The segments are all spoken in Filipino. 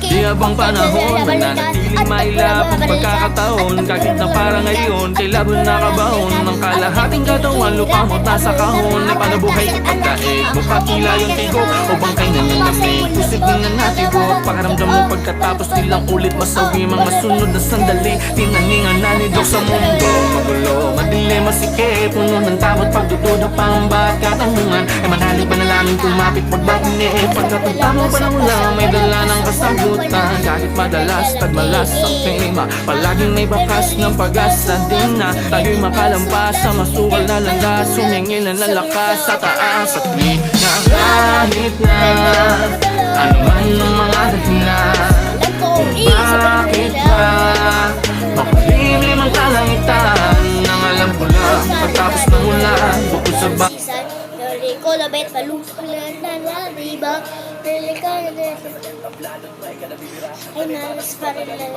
Di habang panahon, mananatiling mailap ang pagkakataon. Kahit na para ngayon, kay laban nakabahon. Ng kalahating katawan, lupamot nasa kahon. Ay panabuhay ipagkaig mo, patila yung tigo o bangkay na nangamig, pusip na nanatibok. Pakaramdam mo pagkatapos nilang ulit masawi. Mga sunod na sandali, tinaningan na ni Dok sa mundo. Magulo, madilim, masikip, puno ng tamot, pagdududa, pangamba at katanungan. Ay manalig ba na lamang kumapit, pagbabini. Pagkatagpa mo pa ng ulang, may dala ng kasagutan. Kahit madalas, tagmalas ang tema, palaging may bakas ng pag-asa. Di na tayo'y makalampas sa masukal na landas. Sumingil na lalakas sa taas at di na kahit na ano man ang mga dahilan. Kung bakit ba makulimlim ang kalangitan, nang alam ko lang pagtapos ng ulan, bukod sa ba ko na bet palupulan na diba? Ay nalas pa rin na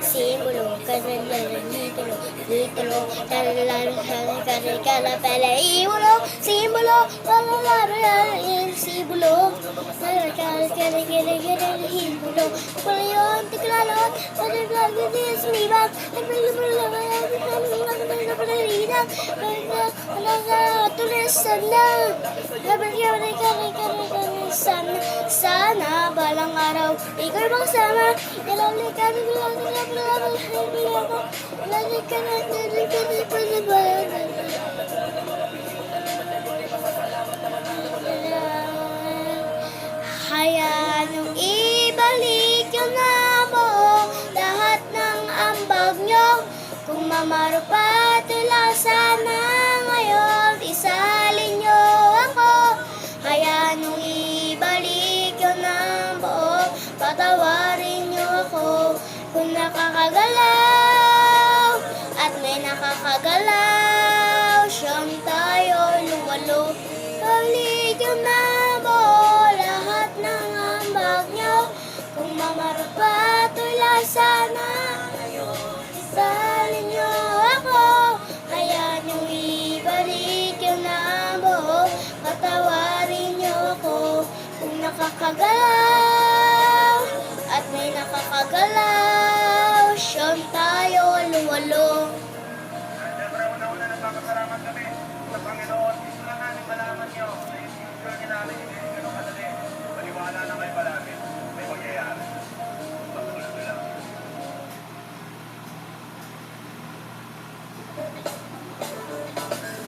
simbolo ka na litolo talalaro ka na pala iwalo simbolo talalaro simbolo himbolo pala yun tiklalot talalaro din sumibat tulisan na sana balang araw ikaw bang sama ilalikan hayaan yung ibalik yun na buo lahat ng ambag nyo kung mamaro pa tula sana ngayon isalin nyo ako hayaan yung ibalik yun ng buo patawarin nyo ako kung nakakagalaw at may nakakagalaw siyang tayo lumalo balik yun na buo lahat ng ambag nyo kung mamarapatula sana isalin nyo ako hayaan yung ibalik yun ng buo patawarin nyo ako kung nakakagalaw at may nakakagalaw siyang tayo luwalo. Siyempre, una-una nagpapasalamat kami sa Panginoon. Gusto lang namin malaman nyo na yung future namin hindi ganun kadali. Maniwala na may pala.